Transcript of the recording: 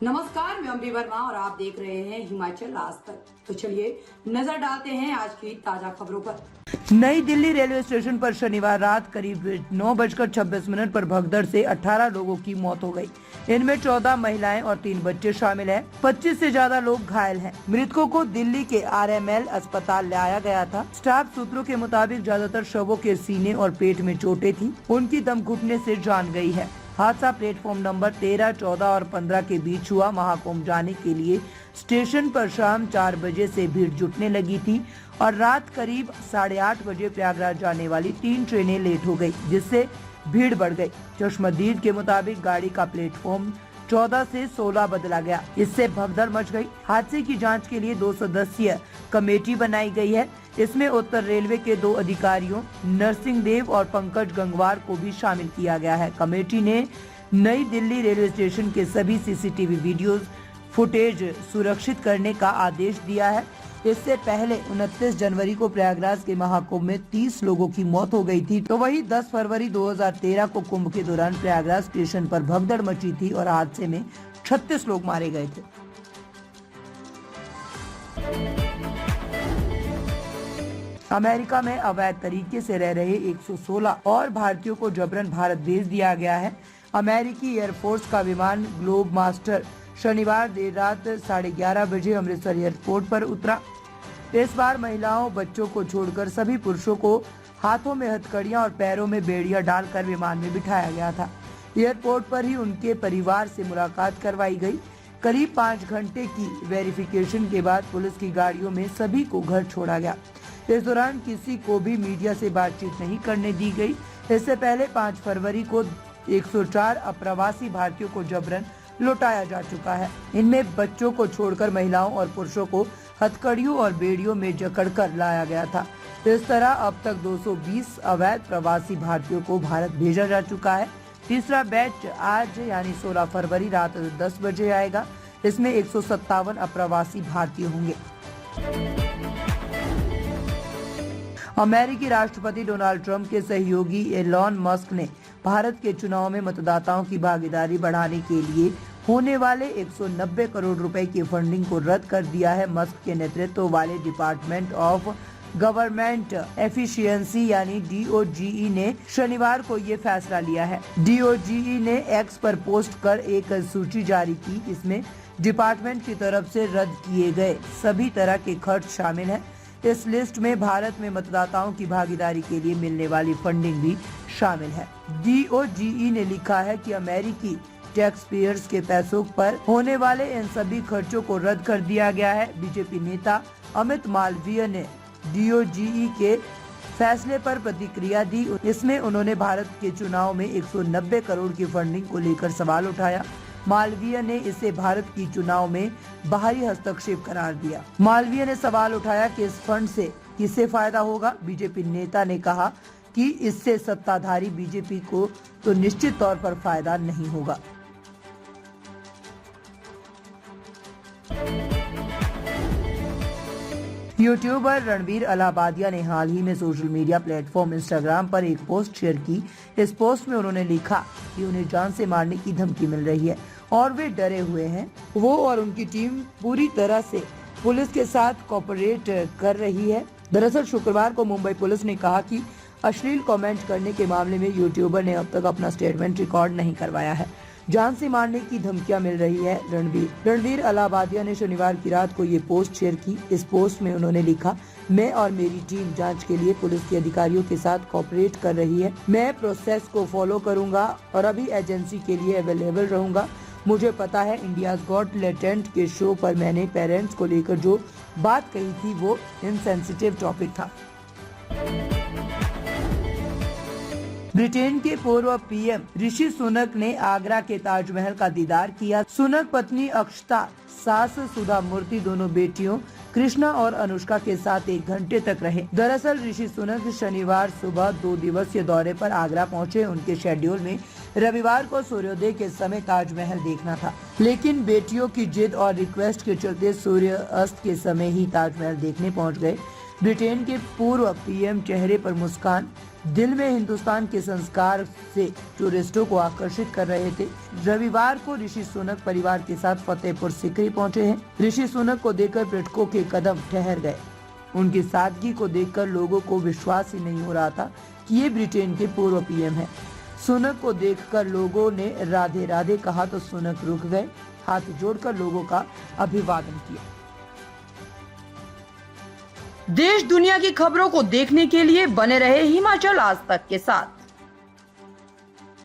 नमस्कार, मैं अम्बी वर्मा और आप देख रहे हैं हिमाचल आज तक। तो चलिए नजर डालते हैं आज की ताजा खबरों पर। नई दिल्ली रेलवे स्टेशन पर शनिवार रात करीब 9:26 पर भगदड़ से 18 लोगों की मौत हो गई। इनमें 14 महिलाएं और 3 बच्चे शामिल हैं। 25 से ज्यादा लोग घायल हैं। मृतकों को दिल्ली के RML अस्पताल लाया गया था। स्टाफ सूत्रों के मुताबिक ज्यादातर शवों के सीने और पेट में चोटें थी। उनकी दम घुटने से जान गई है। हादसा प्लेटफॉर्म नंबर 13, 14 और 15 के बीच हुआ। महाकुंभ जाने के लिए स्टेशन पर शाम 4 बजे से भीड़ जुटने लगी थी और रात करीब 8:30 बजे प्रयागराज जाने वाली 3 ट्रेनें लेट हो गई, जिससे भीड़ बढ़ गई। चश्मदीद के मुताबिक गाड़ी का प्लेटफॉर्म 14 से 16 बदला गया। इससे भगदड़ मच गई। हादसे की जांच के लिए 2 सदस्यीय कमेटी बनाई गई है। इसमें उत्तर रेलवे के 2 अधिकारियों नरसिंह देव और पंकज गंगवार को भी शामिल किया गया है। कमेटी ने नई दिल्ली रेलवे स्टेशन के सभी CCTV वीडियोस फुटेज सुरक्षित करने का आदेश दिया है। इससे पहले 29 जनवरी को प्रयागराज के महाकुंभ में 30 लोगों की मौत हो गई थी, तो वही 10 फरवरी 2013 को कुंभ के दौरान प्रयागराज स्टेशन पर भगदड़ मची थी और हादसे में 36 लोग मारे गए थे। अमेरिका में अवैध तरीके से रह रहे 116 और भारतीयों को जबरन भारत भेज दिया गया है। अमेरिकी एयरफोर्स का विमान ग्लोब मास्टर शनिवार देर रात 11:30 बजे अमृतसर एयरपोर्ट पर उतरा। इस बार महिलाओं, बच्चों को छोड़कर सभी पुरुषों को हाथों में हथकड़ियां और पैरों में बेड़ियां डालकर विमान में बिठाया गया था। एयरपोर्ट पर ही उनके परिवार से मुलाकात करवाई गई। करीब 5 घंटे की वेरिफिकेशन के बाद पुलिस की गाड़ियों में सभी को घर छोड़ा गया। इस दौरान किसी को भी मीडिया से बातचीत नहीं करने दी गई। इससे पहले 5 फरवरी को 104 अप्रवासी भारतीयों को जबरन लौटाया जा चुका है। इनमें बच्चों को छोड़कर महिलाओं और पुरुषों को हथकड़ियों और बेड़ियों में जकड़कर लाया गया था। इस तरह अब तक 220 अवैध प्रवासी भारतीयों को भारत भेजा जा चुका है। तीसरा बैच आज यानी 16 फरवरी रात 10 बजे आएगा। इसमें 157 अप्रवासी भारतीय होंगे। अमेरिकी राष्ट्रपति डोनाल्ड ट्रंप के सहयोगी एलॉन मस्क ने भारत के चुनाव में मतदाताओं की भागीदारी बढ़ाने के लिए होने वाले 190 करोड़ रुपए की फंडिंग को रद्द कर दिया है। मस्क के नेतृत्व वाले डिपार्टमेंट ऑफ गवर्नमेंट एफिशिएंसी यानी DOGE ने शनिवार को ये फैसला लिया है। DOGE ने X पर पोस्ट कर एक सूची जारी की। इसमें डिपार्टमेंट की तरफ से रद्द किए गए सभी तरह के खर्च शामिल हैं। इस लिस्ट में भारत में मतदाताओं की भागीदारी के लिए मिलने वाली फंडिंग भी शामिल है। DOGE ने लिखा है कि अमेरिकी टैक्स पेयर्स के पैसों पर होने वाले इन सभी खर्चों को रद्द कर दिया गया है। बीजेपी नेता अमित मालवीय ने DOGE के फैसले पर प्रतिक्रिया दी। इसमें उन्होंने भारत के चुनाव में 190 करोड़ की फंडिंग को लेकर सवाल उठाया। मालवीय ने इसे भारत की चुनाव में बाहरी हस्तक्षेप करार दिया। मालवीय ने सवाल उठाया कि इस फंड से किसे फायदा होगा। बीजेपी नेता ने कहा कि इससे सत्ताधारी बीजेपी को तो निश्चित तौर पर फायदा नहीं होगा। यूट्यूबर रणबीर अलाहाबादिया ने हाल ही में सोशल मीडिया प्लेटफॉर्म इंस्टाग्राम पर एक पोस्ट शेयर की। इस पोस्ट में उन्होंने लिखा कि उन्हें जान से मारने की धमकी मिल रही है और वे डरे हुए हैं। वो और उनकी टीम पूरी तरह से पुलिस के साथ कोऑपरेट कर रही है। दरअसल शुक्रवार को मुंबई पुलिस ने कहा कि अश्लील कमेंट करने के मामले में यूट्यूबर ने अब तक अपना स्टेटमेंट रिकॉर्ड नहीं करवाया है। जान से मारने की धमकियां मिल रही है। रणबीर अलाहाबादिया ने शनिवार की रात को ये पोस्ट शेयर की। इस पोस्ट में उन्होंने लिखा, मैं और मेरी टीम जांच के लिए पुलिस के अधिकारियों के साथ कोऑपरेट कर रही है। मैं प्रोसेस को फॉलो करूंगा और अभी एजेंसी के लिए अवेलेबल रहूंगा। मुझे पता है इंडियाज गॉट टैलेंट के शो पर मैंने पेरेंट्स को लेकर जो बात कही थी वो इनसेंसिटिव टॉपिक था। ब्रिटेन के पूर्व PM ऋषि सुनक ने आगरा के ताजमहल का दीदार किया। सुनक पत्नी अक्षता, सास सुधा मूर्ति दोनों बेटियों कृष्णा और अनुष्का के साथ 1 घंटे तक रहे। दरअसल ऋषि सुनक शनिवार सुबह 2 दिवसीय दौरे पर आगरा पहुंचे। उनके शेड्यूल में रविवार को सूर्योदय के समय ताजमहल देखना था, लेकिन बेटियों की जिद और रिक्वेस्ट के चलते सूर्य अस्त के समय ही ताजमहल देखने पहुंच गए। ब्रिटेन के पूर्व पीएम चेहरे पर मुस्कान, दिल में हिंदुस्तान के संस्कार से टूरिस्टों को आकर्षित कर रहे थे। रविवार को ऋषि सुनक परिवार के साथ फतेहपुर सीकरी पहुंचे हैं। ऋषि सुनक को देखकर पर्यटकों के कदम ठहर गए। उनकी सादगी को देखकर लोगों को विश्वास ही नहीं हो रहा था कि ये ब्रिटेन के पूर्व पीएम हैं। सुनक को देखकर लोगों ने राधे राधे कहा तो सुनक रुक गए, हाथ जोड़कर लोगों का अभिवादन किया। देश दुनिया की खबरों को देखने के लिए बने रहे हिमाचल आज तक के साथ।